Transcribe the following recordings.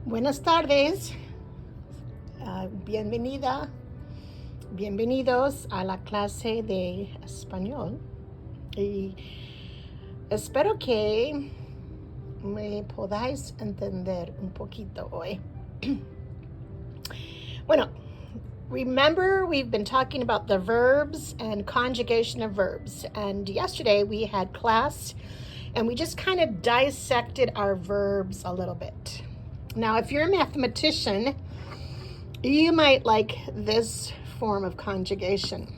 Buenas tardes, bienvenidos a la clase de español y espero que me podáis entender un poquito hoy. Bueno, remember we've been talking about the verbs and conjugation of verbs, and yesterday we had class and we just kind of dissected our verbs a little bit. Now, if you're a mathematician, you might like this form of conjugation.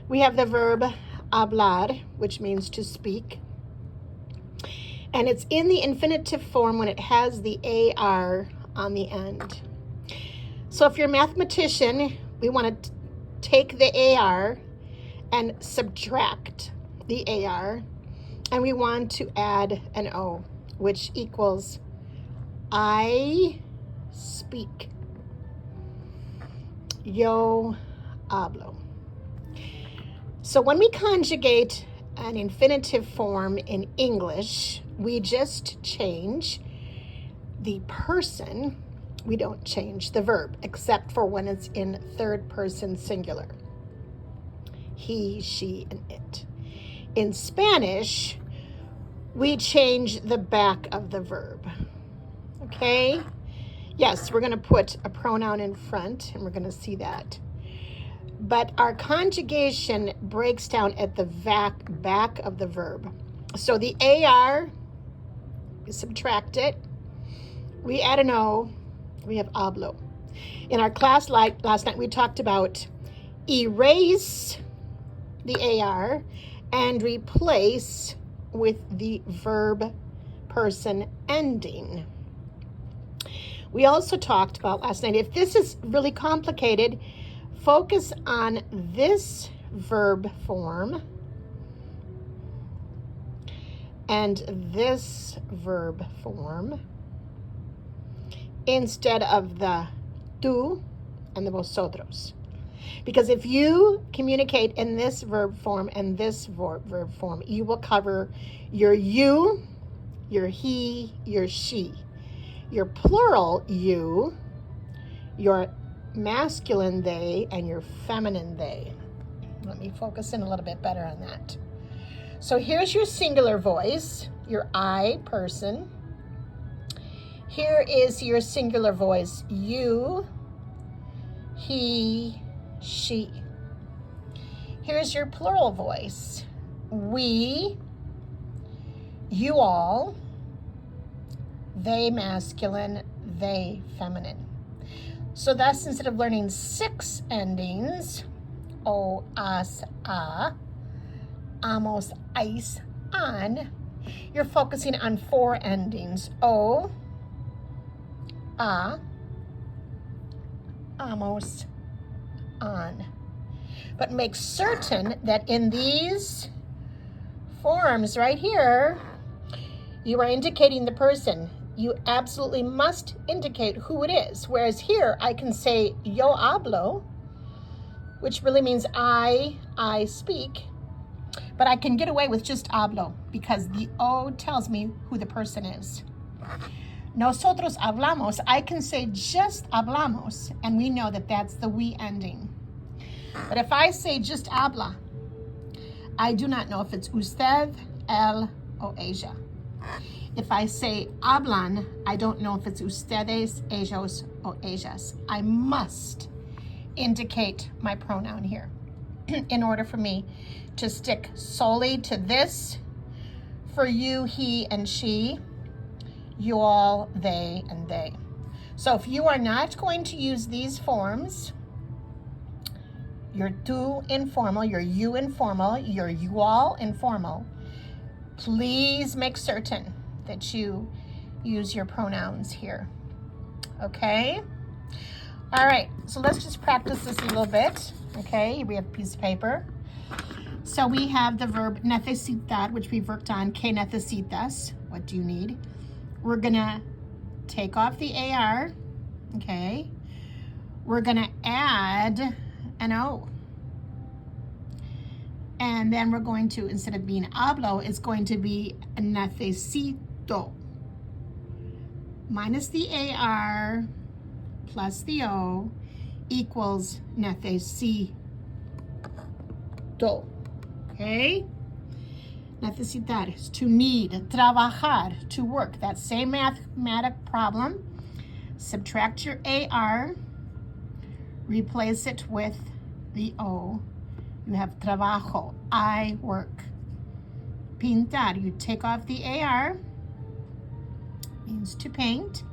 We have the verb hablar, which means to speak. And it's in the infinitive form when it has the AR on the end. So if you're a mathematician, we want to take the AR and subtract the AR. And we want to add an O, which equals I speak. Yo hablo. So when we conjugate an infinitive form in English, we just change the person. We don't change the verb, except for when it's in third person singular. He, she, and it. In Spanish, we change the back of the verb. Okay? Yes, we're going to put a pronoun in front, and we're going to see that. But our conjugation breaks down at the back of the verb. So the AR, we subtract it. We add an O. We have hablo. In our class last night, we talked about erase the AR and replace with the verb person ending. We also talked about last night, if this is really complicated, focus on this verb form and this verb form instead of the tú and the vosotros. Because if you communicate in this verb form and this verb form, you will cover your you, your he, your she, your plural you, your masculine they, and your feminine they. Let me focus in a little bit better on that. So here's your singular voice, your I person. Here is your singular voice, you, he, she. Here's your plural voice, we, you all, they masculine, they feminine. So thus, instead of learning 6 endings, o, as, a, amos, ais, an, you're focusing on 4 endings, o, a, amos, an. But make certain that in these forms right here, you are indicating the person. You absolutely must indicate who it is. Whereas here, I can say yo hablo, which really means I speak, but I can get away with just hablo because the O tells me who the person is. Nosotros hablamos, I can say just hablamos, and we know that that's the we ending. But if I say just habla, I do not know if it's usted, él, or ella. If I say hablan, I don't know if it's ustedes, ellos, or ellas. I must indicate my pronoun here in order for me to stick solely to this for you, he, and she, you all, they, and they. So if you are not going to use these forms, your tú informal, your you informal, your you all informal, please make certain that you use your pronouns here. Okay? All right, so let's just practice this a little bit. Okay, we have a piece of paper. So we have the verb necesitar, which we've worked on. ¿Qué necesitas? What do you need? We're gonna take off the AR, okay? We're gonna add an O. And then we're going to, instead of being hablo, it's going to be necesito. minus the AR plus the O equals necesito. Okay? Necesitar is to need, trabajar, to work. That same mathematic problem. Subtract your AR, replace it with the O. You have trabajo, I work. Pintar, you take off the AR, means to paint.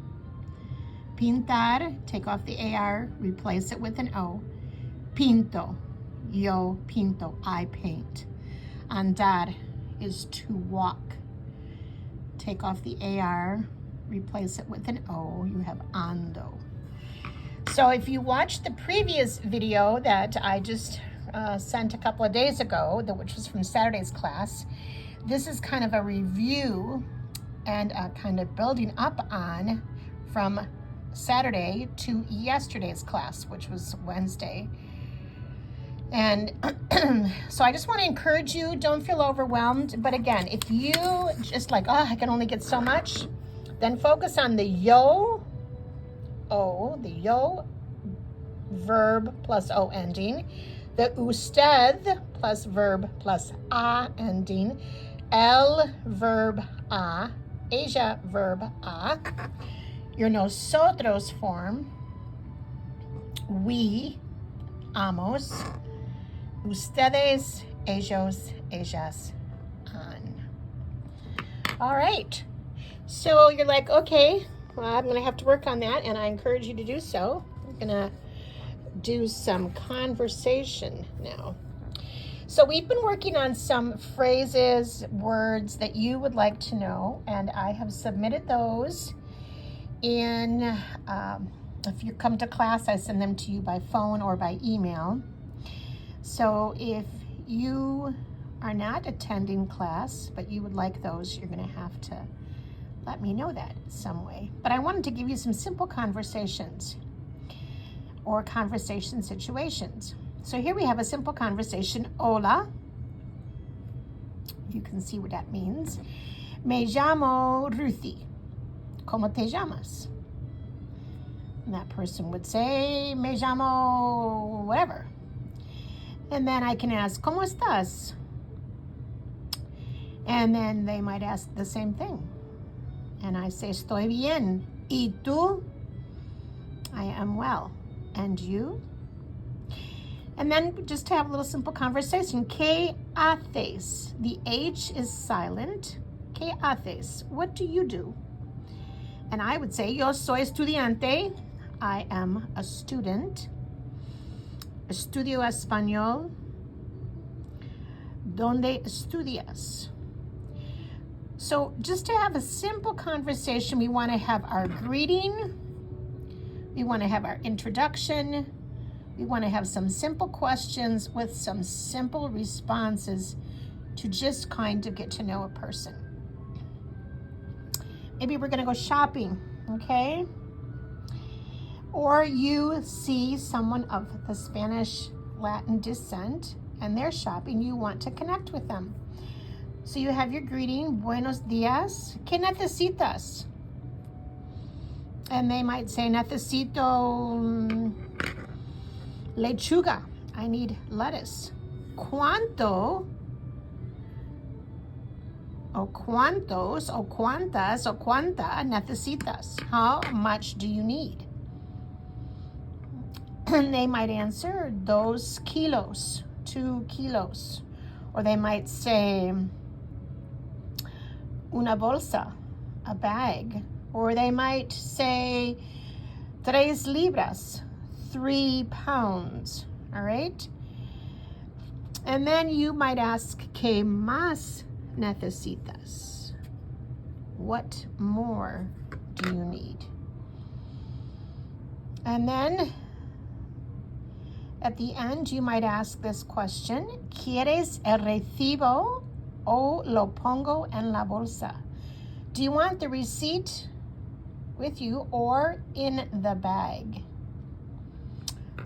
Pintar, take off the AR, replace it with an O. Pinto, yo pinto, I paint. Andar is to walk. Take off the AR, replace it with an O, you have ando. So if you watched the previous video that I just sent a couple of days ago, which was from Saturday's class, this is kind of a review and kind of building up on from Saturday to yesterday's class, which was Wednesday. And so I just want to encourage you, don't feel overwhelmed. But again, if you just like, oh, I can only get so much, then focus on the yo, O, the yo verb plus O ending, the usted plus verb plus a ending, el verb a, ella verb a, your nosotros form, we, amos, ustedes, ellos, ellas, an. All right. So you're like, okay, well, I'm going to have to work on that, and I encourage you to do so. I'm going to do some conversation now. So we've been working on some phrases, words that you would like to know, and I have submitted those in, if you come to class, I send them to you by phone or by email. So if you are not attending class, but you would like those, you're going to have to let me know that some way. But I wanted to give you some simple conversations or conversation situations. So here we have a simple conversation. Hola. You can see what that means. Me llamo Ruthie. ¿Cómo te llamas? And that person would say, me llamo whatever. And then I can ask, ¿Cómo estás? And then they might ask the same thing. And I say, estoy bien. ¿Y tú? I am well. And you? And then just to have a little simple conversation. ¿Qué haces? The H is silent. ¿Qué haces? What do you do? And I would say, yo soy estudiante. I am a student. Estudio español. ¿Dónde estudias? So just to have a simple conversation, we want to have our greeting. We want to have our introduction. We want to have some simple questions with some simple responses to just kind of get to know a person. Maybe we're going to go shopping, okay? Or you see someone of the Spanish Latin descent and they're shopping, you want to connect with them. So you have your greeting, buenos días, ¿qué necesitas? And they might say, necesito lechuga, I need lettuce. ¿Cuánto? O cuántos, o cuántas, o cuánta necesitas? How much do you need? And they might answer, 2 kilos, 2 kilos. Or they might say, una bolsa, a bag. Or they might say, 3 libras, 3 pounds, all right? And then you might ask, ¿Qué más necesitas? What more do you need? And then at the end, you might ask this question, ¿Quieres el recibo o lo pongo en la bolsa? Do you want the receipt with you or in the bag?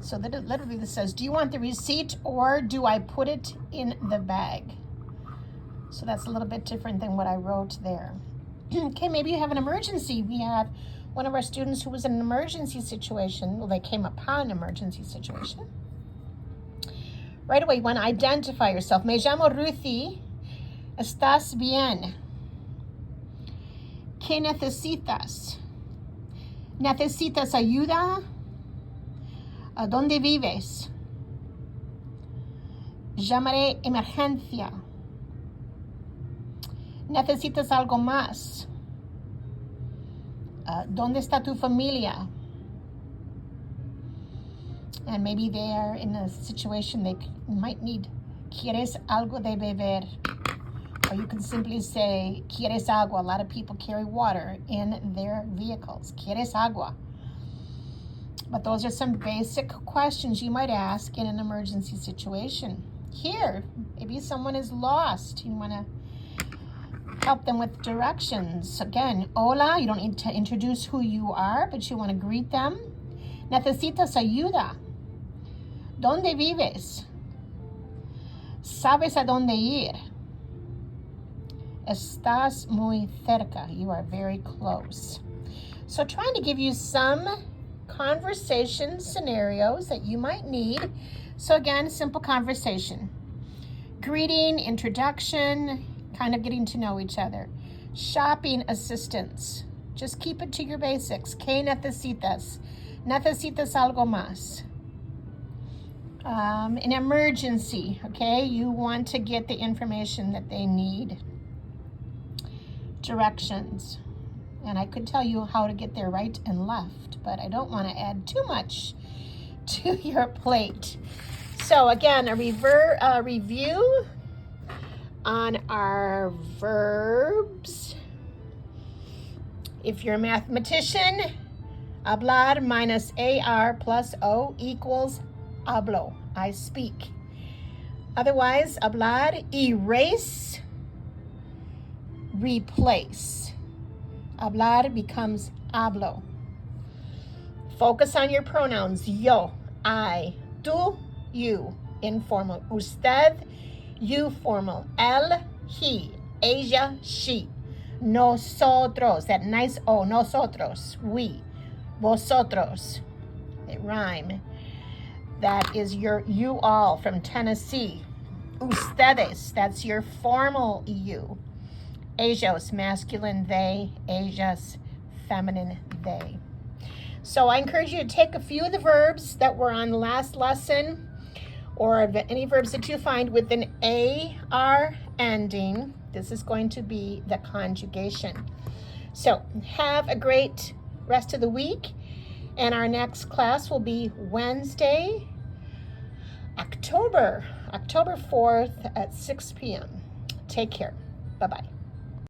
So that it literally says, do you want the receipt or do I put it in the bag? So that's a little bit different than what I wrote there. Okay, maybe you have an emergency. We have one of our students who was in an emergency situation, well, they came upon an emergency situation. Right away, you want to identify yourself. Me llamo Ruthie. ¿Estás bien? ¿Qué necesitas? ¿Necesitas ayuda? ¿A dónde vives? Llamaré emergencia. ¿Necesitas algo más? ¿Dónde está tu familia? And maybe they're in a situation they might need, ¿quieres algo de beber? Or you can simply say, ¿quieres agua? A lot of people carry water in their vehicles. ¿Quieres agua? But those are some basic questions you might ask in an emergency situation. Here, maybe someone is lost. You want to help them with directions. Again, hola, you don't need to introduce who you are, but you want to greet them. Necesitas ayuda. ¿Dónde vives? ¿Sabes a dónde ir? Estás muy cerca. You are very close. So trying to give you some conversation scenarios that you might need. So again, simple conversation. Greeting, introduction, kind of getting to know each other. Shopping assistance. Just keep it to your basics. ¿Qué necesitas? ¿Necesitas algo más? An emergency, okay? You want to get the information that they need. Directions. And I could tell you how to get there right and left, but I don't want to add too much to your plate. So again, a review on our verbs. If you're a mathematician, hablar minus AR plus O equals hablo, I speak. Otherwise, hablar, erase, replace. Hablar becomes hablo. Focus on your pronouns. Yo, I, tú, you, informal. Usted, you, formal. Él, he, ella, she. Nosotros, that nice O, nosotros, we. Vosotros, they rhyme. That is your you all from Tennessee. Ustedes, that's your formal you. Ellos, masculine they. Ellas, feminine they. So I encourage you to take a few of the verbs that were on the last lesson, or any verbs that you find with an AR ending. This is going to be the conjugation. So have a great rest of the week, and our next class will be Wednesday, October 4th at 6 p.m. Take care. Bye-bye.